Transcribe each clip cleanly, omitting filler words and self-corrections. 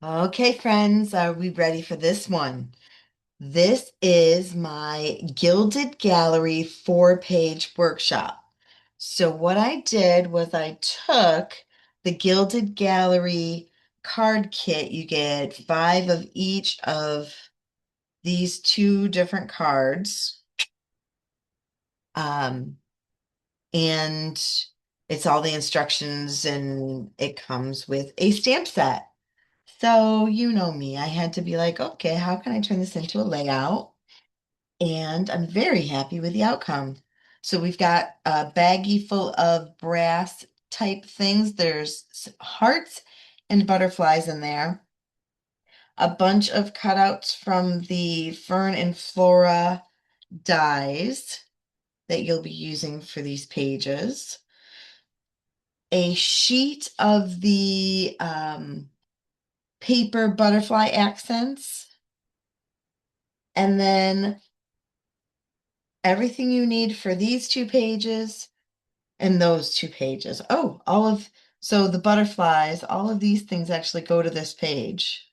Okay, friends, are we ready for this one? This is my Gilded Gallery 4-page workshop. So what I did was I took the Gilded Gallery card kit. You get 5 of each of these 2 different cards. Um, and it's all the instructions and it comes with a stamp set. So you know me, I had to be like, okay, how can I turn this into a layout? And I'm very happy with the outcome. So we've got a baggie full of brass type things. There's hearts and butterflies in there. A bunch of cutouts from the Fern and Flora dies that you'll be using for these pages. A sheet of the paper butterfly accents. And then everything you need for these 2 pages and those 2 pages. Oh, so the butterflies, all of these things actually go to this page.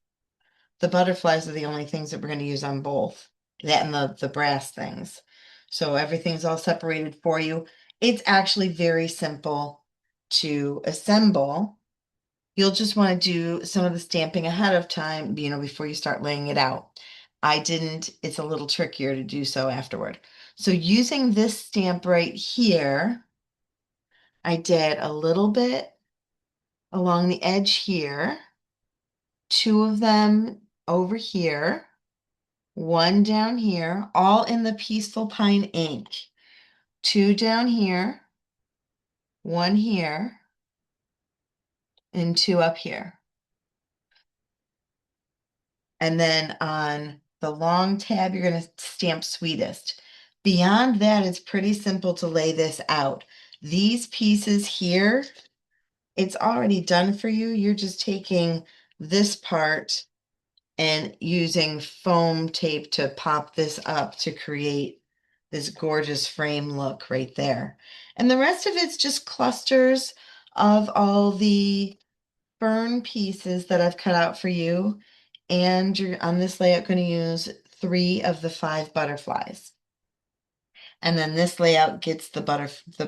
The butterflies are the only things that we're going to use on both, that and the brass things. So everything's all separated for you. It's actually very simple to assemble. You'll just want to do some of the stamping ahead of time, before you start laying it out. I didn't, it's a little trickier to do so afterward. So using this stamp right here, I did a little bit along the edge here, 2 of them over here, 1 down here, all in the Peaceful Pine ink. 2 down here, 1 here, and 2 up here. And then on the long tab, you're going to stamp Sweetest. Beyond that, it's pretty simple to lay this out. These pieces here, it's already done for you. You're just taking this part and using foam tape to pop this up to create this gorgeous frame look right there. And the rest of it's just clusters of all the fern pieces that I've cut out for you. And you're on this layout going to use 3 of the 5 butterflies. And then this layout gets the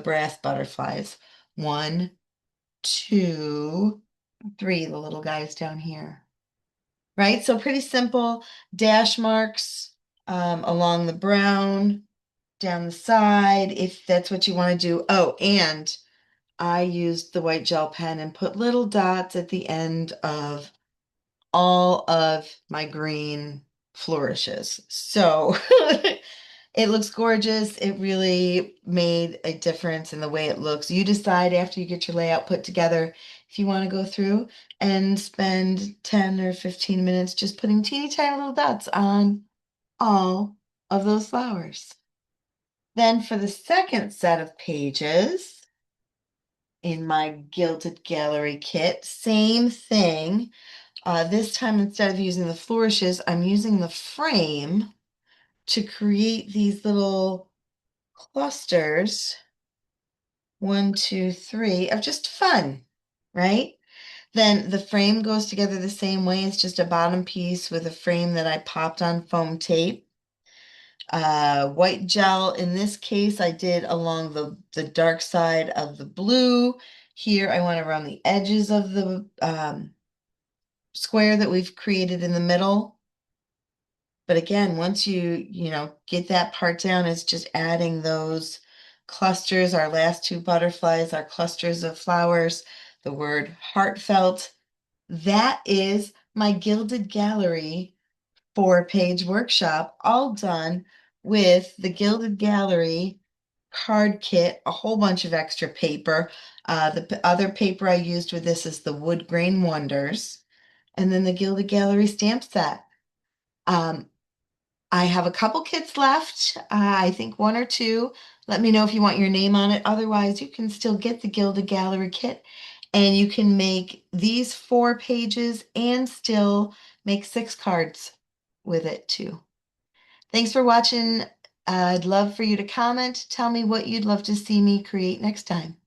brass butterflies. 1, 2, 3, the little guys down here. Right? So pretty simple dash marks along the brown, down the side, if that's what you want to do. Oh, and I used the white gel pen and put little dots at the end of all of my green flourishes. So it looks gorgeous. It really made a difference in the way it looks. You decide after you get your layout put together if you want to go through and spend 10 or 15 minutes just putting teeny tiny little dots on all of those flowers. Then for the second set of pages in my Gilded Gallery kit, same thing. This time, instead of using the flourishes, I'm using the frame to create these little clusters, 1, 2, 3, of just fun, right? Then the frame goes together the same way. It's just a bottom piece with a frame that I popped on foam tape. White gel, in this case, I did along the dark side of the blue. Here, I went around the edges of the square that we've created in the middle. But again, once you get that part down, it's just adding those clusters. Our last 2 butterflies are clusters of flowers. The word heartfelt. That is my Gilded Gallery 4-page workshop, all done with the Gilded Gallery card kit, a whole bunch of extra paper. The other paper I used with this is the Wood Grain Wonders, and then the Gilded Gallery stamp set. Um, I have a couple kits left. I think 1 or 2. Let me know if you want your name on it. Otherwise, you can still get the Gilded Gallery kit and you can make these 4 pages and still make 6 cards with it too. Thanks for watching. I'd love for you to comment. Tell me what you'd love to see me create next time.